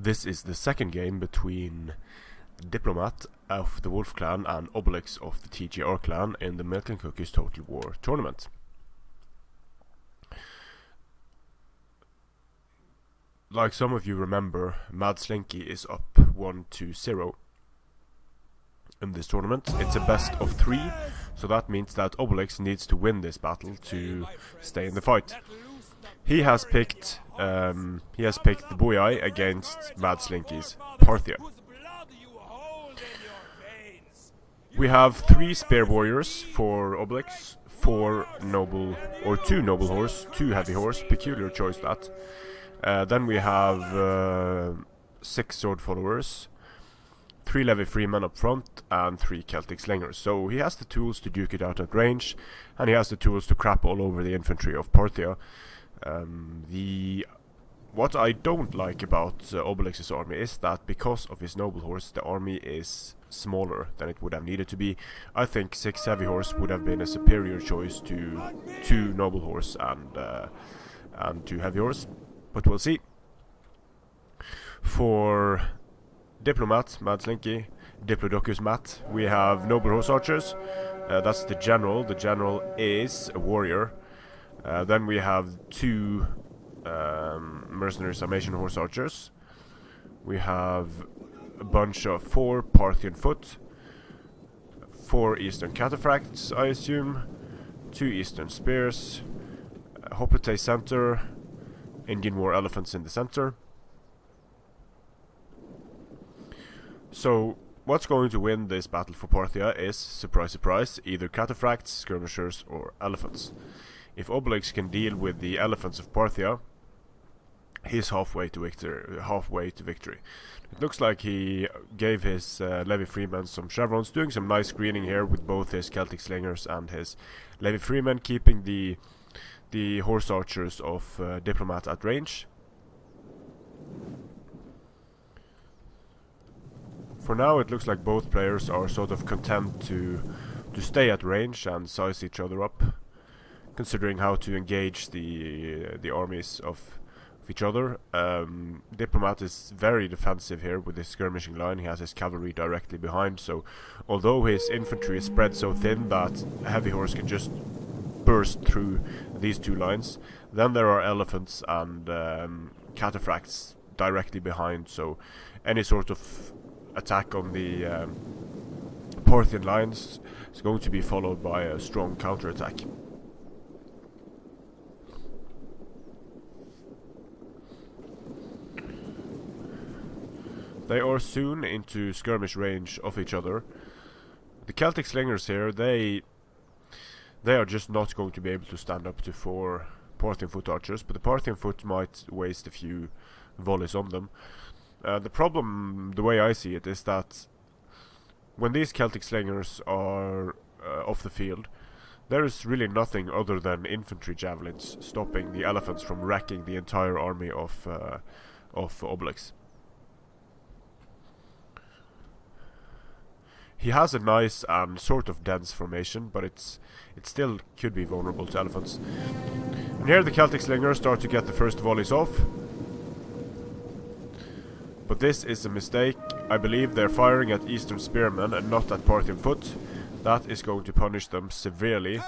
This is the second game between Diplomat of the Wolf Clan and Obelix of the TGR clan in the Milk and Cookies Total War tournament. Like some of you remember, Madslinky is up 1-0 in this tournament. It's a best of 3, so that means that Obelix needs to win this battle to stay in the fight. He has picked the Boii against Madslinky's Parthia. We have 3 spear warriors for Obelix, 2 noble horse, 2 heavy horse, peculiar choice that. Then we have 6 sword followers, 3 levy freemen up front, and 3 Celtic slingers. So he has the tools to duke it out at range, and he has the tools to crap all over the infantry of Parthia. What I don't like about Obelix's army is that because of his noble horse, the army is smaller than it would have needed to be. I think 6 heavy horse would have been a superior choice to 2 noble horse and 2 heavy horse, but we'll see. For Diplomat, Madslinky, Diplodocus Mat, we have noble horse archers. That's the general. The general is a warrior. Then we have 2 mercenary summation horse archers. We have a bunch of 4 Parthian foot, 4 eastern cataphracts, I assume, 2 eastern spears, Hoplite center, Indian war elephants in the center. So what's going to win this battle for Parthia is, surprise surprise, either cataphracts, skirmishers or elephants. If Obelix can deal with the elephants of Parthia, he's halfway to victory. It looks like he gave his levy freemen some chevrons, doing some nice screening here with both his Celtic slingers and his levy freemen, keeping the horse archers of Diplomat at range. For now it looks like both players are sort of content to stay at range and size each other up, considering how to engage the armies of each other. Diplomat is very defensive here with his skirmishing line. He has his cavalry directly behind, so although his infantry is spread so thin that a heavy horse can just burst through these 2 lines, then there are elephants and cataphracts directly behind, so any sort of attack on the Parthian lines is going to be followed by a strong counterattack. They are soon into skirmish range of each other. The Celtic slingers here, they are just not going to be able to stand up to 4 Parthian foot archers, but the Parthian foot might waste a few volleys on them. The problem, the way I see it, is that when these Celtic slingers are off the field, there is really nothing other than infantry javelins stopping the elephants from wrecking the entire army of Obelix. He has a nice and sort of dense formation, but it still could be vulnerable to elephants. And here the Celtic slingers start to get the first volleys off. But this is a mistake. I believe they're firing at eastern spearmen and not at Parthian foot. That is going to punish them severely.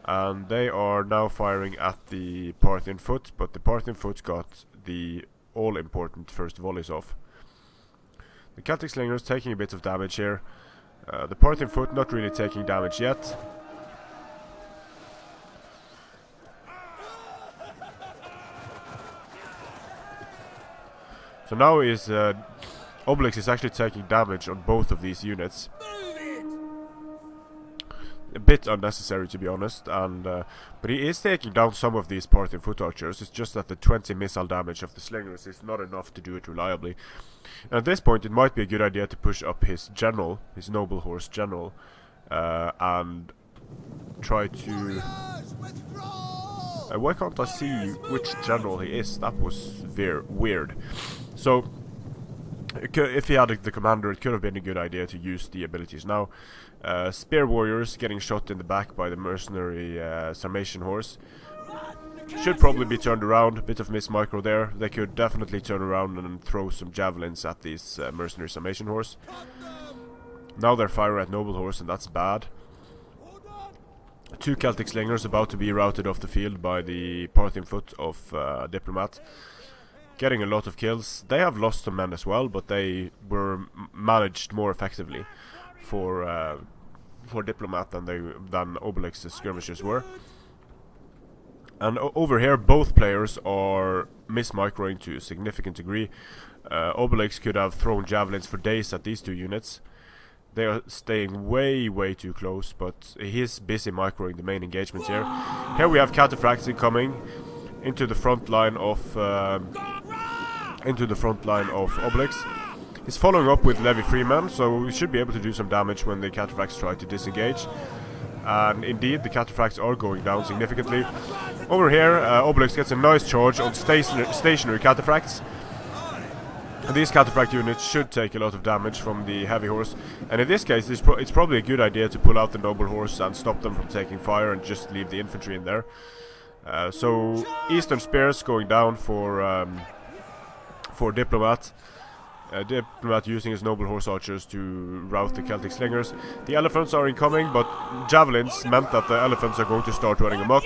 And they are now firing at the Parthian foot, but the Parthian foot got the all-important first volleys off. The Celtic slingers taking a bit of damage here. The Parthian foot not really taking damage yet. So now Obelix is actually taking damage on both of these units. A bit unnecessary, to be honest, but he is taking down some of these Parthian foot archers. It's just that the 20 missile damage of the slingers is not enough to do it reliably. And at this point it might be a good idea to push up his general, his noble horse general, and try to... why can't I see which general he is? That was weird. So if he had the commander, it could have been a good idea to use the abilities now. Spear warriors getting shot in the back by the mercenary summation horse. should probably be turned around. A bit of miss micro there. They could definitely turn around and throw some javelins at these mercenary summation horse. Now they're firing at noble horse, and that's bad. 2 Celtic slingers about to be routed off the field by the Parthian foot of Diplomat, getting a lot of kills. They have lost some men as well, but they were managed more effectively for Diplomat than Obelix's skirmishers were. And over here, both players are miss-microing to a significant degree. Obelix could have thrown javelins for days at these 2 units. They are staying way too close, but he's busy microing the main engagements here. Here we have cataphracts incoming into the front line of Obelix. He's following up with Levy Freeman, so we should be able to do some damage when the cataphracts try to disengage. And indeed, the cataphracts are going down significantly. Over here, Obelix gets a nice charge on stationary cataphracts. And these cataphract units should take a lot of damage from the heavy horse. And in this case, it's probably a good idea to pull out the noble horse and stop them from taking fire and just leave the infantry in there. So Eastern Spears going down for Diplomat. Diplomat using his noble horse archers to rout the Celtic slingers. The elephants are incoming, but javelins meant that the elephants are going to start running amok.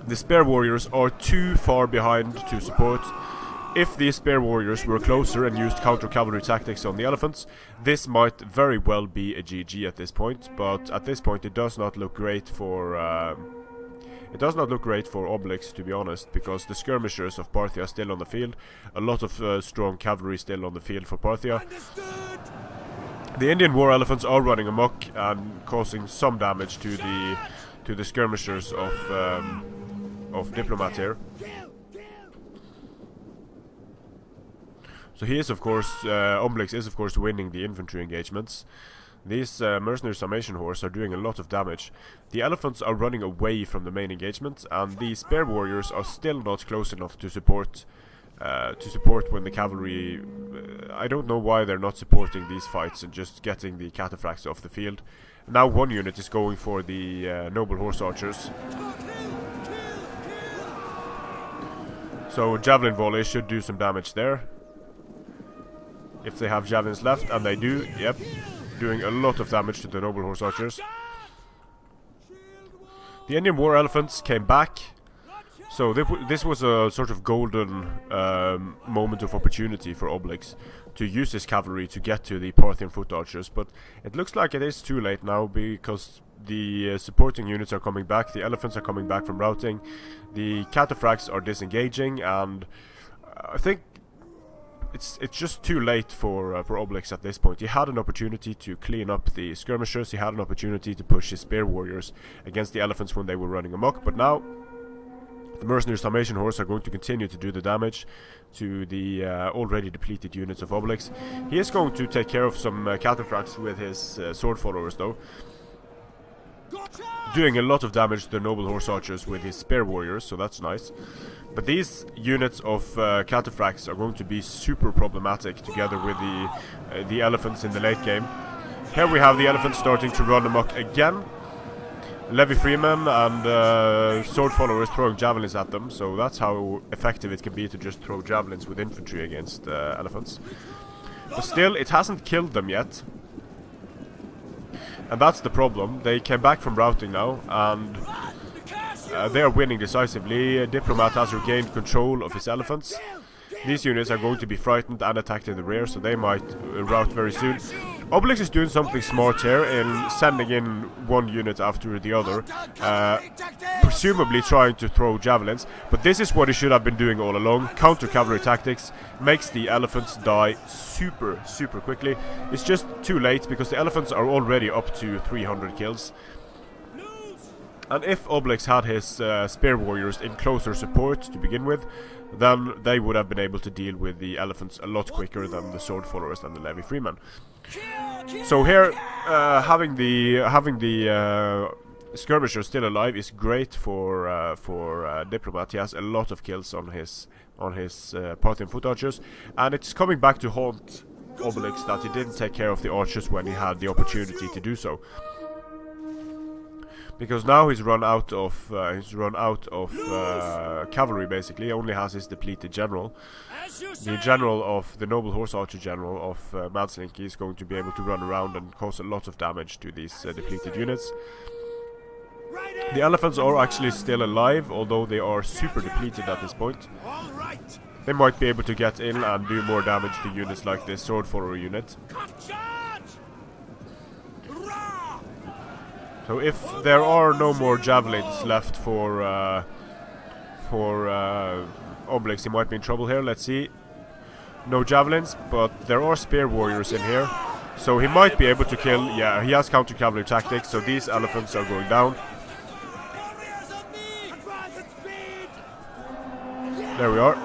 The spear warriors are too far behind to support. If these spear warriors were closer and used counter cavalry tactics on the elephants, this might very well be a GG at this point. But at this point, it does not look great for Obelix, to be honest, because the skirmishers of Parthia are still on the field. A lot of strong cavalry still on the field for Parthia. The Indian war elephants are running amok and causing some damage to the skirmishers of Diplomat here. So he is, of course, Obelix is of course winning the infantry engagements. These mercenary summation horse are doing a lot of damage. The elephants are running away from the main engagement, and the spear warriors are still not close enough to support when the cavalry... I don't know why they're not supporting these fights and just getting the cataphracts off the field. Now one unit is going for the noble horse archers. So javelin volley should do some damage there. If they have javelins left, and they do, yep. Doing a lot of damage to the noble horse archers. The Indian war elephants came back. So this was a sort of golden moment of opportunity for Obelix to use his cavalry to get to the Parthian foot archers, but it looks like it is too late now because the supporting units are coming back, the elephants are coming back from routing, the cataphracts are disengaging, and I think it's just too late for Obelix at this point. He had an opportunity to clean up the skirmishers, he had an opportunity to push his spear warriors against the elephants when they were running amok, but now the mercenary summation horse are going to continue to do the damage to the already depleted units of Obelix. He is going to take care of some cataphracts with his sword followers though, doing a lot of damage to the noble horse archers with his spear warriors, so that's nice. But these units of cataphracts are going to be super problematic together with the elephants in the late game. Here we have the elephants starting to run amok again. Levy Freeman and sword followers throwing javelins at them, so that's how effective it can be to just throw javelins with infantry against elephants. But still, it hasn't killed them yet. And that's the problem. They came back from routing now, and they are winning decisively. Diplomat has regained control of his elephants. These units are going to be frightened and attacked in the rear, so they might rout very soon. Obelix is doing something smart here in sending in one unit after the other, presumably trying to throw javelins, but this is what he should have been doing all along. Counter cavalry tactics makes the elephants die super quickly. It's just too late because the elephants are already up to 300 kills. And if Obelix had his spear warriors in closer support to begin with, then they would have been able to deal with the elephants a lot quicker than the sword followers and the Levy Freeman. So here, having the skirmisher still alive is great for Diplomat. He has a lot of kills on his Parthian foot archers, and it's coming back to haunt Obelix that he didn't take care of the archers when he had the opportunity to do so. because now he's run out of cavalry. Basically, he only has his depleted general. The general of the noble horse archer general of Madslinky is going to be able to run around and cause a lot of damage to these depleted units. The elephants are actually still alive, although they are super depleted at this point. They might be able to get in and do more damage to units like this sword follower unit. So if there are no more javelins left for Obelix, he might be in trouble here. Let's see. No javelins, but there are spear warriors in here, so he might be able to kill. Yeah, he has counter cavalry tactics, so these elephants are going down. There we are.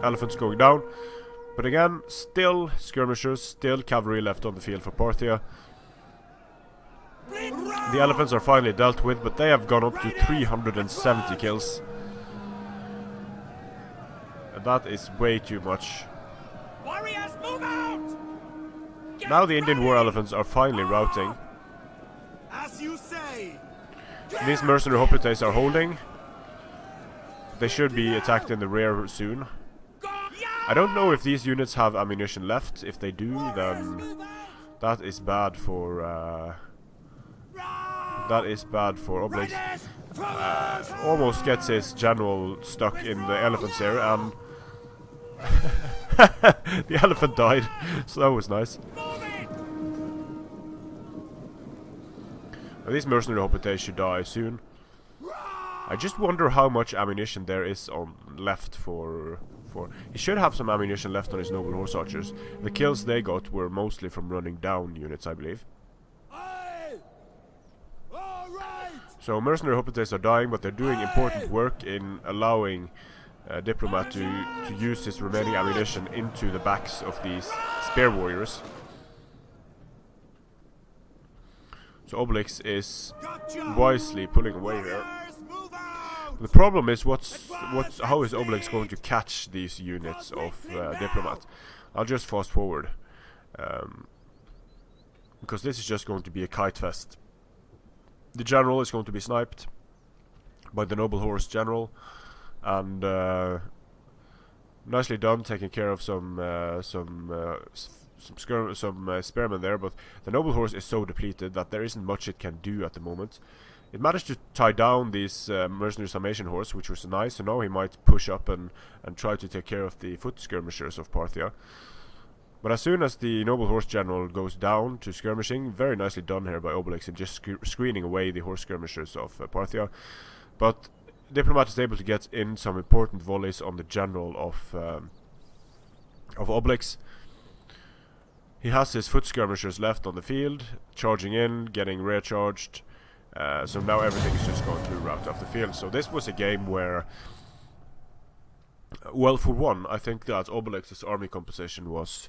Elephants going down. But again, still skirmishers, still cavalry left on the field for Parthia. The elephants are finally dealt with, but they have gone up to 370 kills. And that is way too much. Now the Indian war elephants are finally routing. These mercenary hoplites are holding. They should be attacked in the rear soon. I don't know if these units have ammunition left. If they do, then that is bad for Obelix. Almost gets his general stuck in the elephants here, and the elephant died, so that was nice. Now, these mercenary hoplites should die soon. I just wonder how much ammunition there is left for. He should have some ammunition left on his noble horse archers. The kills they got were mostly from running down units, I believe. So mercenary hoplites are dying, but they're doing important work in allowing Diplomat to use his remaining ammunition into the backs of these spear warriors. So Obelix is wisely pulling away here. The problem is how is Obelix going to catch these units of Diplomat? I'll just fast forward, because this is just going to be a kite fest. The general is going to be sniped by the noble horse general, and nicely done, taking care of some spearmen there. But the noble horse is so depleted that there isn't much it can do at the moment. It managed to tie down these mercenary summation horse, which was nice, so now he might push up and try to take care of the foot skirmishers of Parthia. But as soon as the noble horse general goes down to skirmishing, very nicely done here by Obelix in just screening away the horse skirmishers of Parthia. But Diplomat is able to get in some important volleys on the general of Obelix. He has his foot skirmishers left on the field, charging in, getting rear charged. So now everything is just going to route off the field. So this was a game where, well, for one, I think that Obelix's army composition was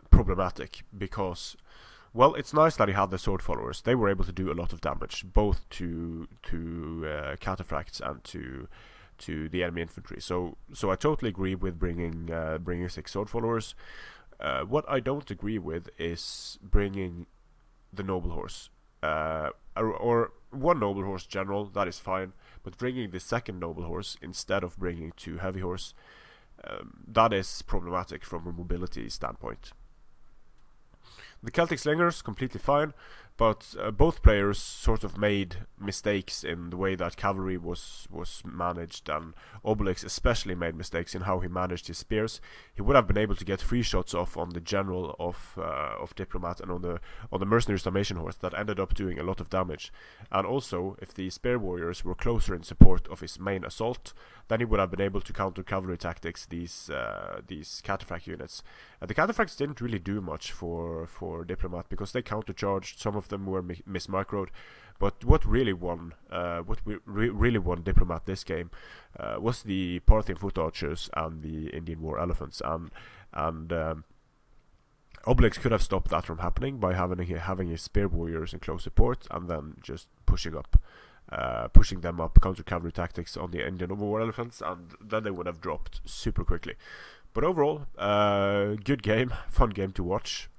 problematic because, well, it's nice that he had the sword followers. They were able to do a lot of damage, both to cataphracts and to the enemy infantry. So I totally agree with bringing 6 sword followers. What I don't agree with is bringing the noble horse. Or one noble horse general, that is fine, but bringing the second noble horse instead of bringing 2 heavy horse, that is problematic from a mobility standpoint. The Celtic Slingers, completely fine, but both players sort of made mistakes in the way that cavalry was managed, and Obelix especially made mistakes in how he managed his spears. He would have been able to get 3 shots off on the general of Diplomat and on the mercenary summation horse that ended up doing a lot of damage. And also, if the spear warriors were closer in support of his main assault, then he would have been able to counter cavalry tactics these cataphract units. The cataphracts didn't really do much for Diplomat because they countercharged. Some of them were mismicroed, but what really won Diplomat this game was the Parthian foot archers and the Indian war elephants, and Obelix could have stopped that from happening by having his spear warriors in close support and then just pushing them up, counter cavalry tactics on the Indian war elephants, and then they would have dropped super quickly. But overall, good game, fun game to watch.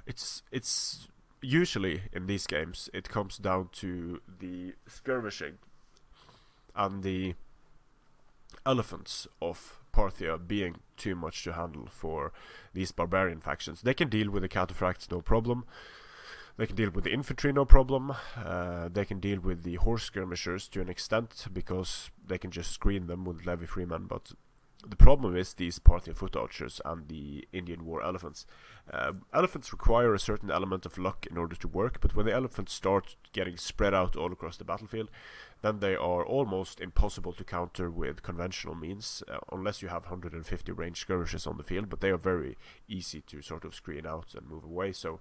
It's usually in these games it comes down to the skirmishing and the elephants of Parthia being too much to handle for these barbarian factions. They can deal with the cataphracts no problem. They can deal with the infantry no problem. They can deal with the horse skirmishers to an extent because they can just screen them with levy freemen. But the problem is these Parthian foot archers and the Indian war elephants. Elephants require a certain element of luck in order to work, but when the elephants start getting spread out all across the battlefield, then they are almost impossible to counter with conventional means, unless you have 150 ranged skirmishers on the field, but they are very easy to sort of screen out and move away. So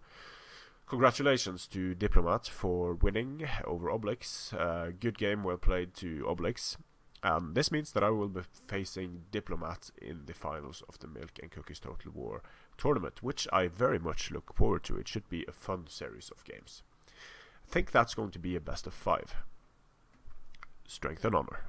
congratulations to Diplomat for winning over Obelix. Good game, well played to Obelix. And this means that I will be facing Diplomat in the finals of the Milk and Cookies Total War tournament, which I very much look forward to. It should be a fun series of games. I think that's going to be a best of 5. Strength and honor.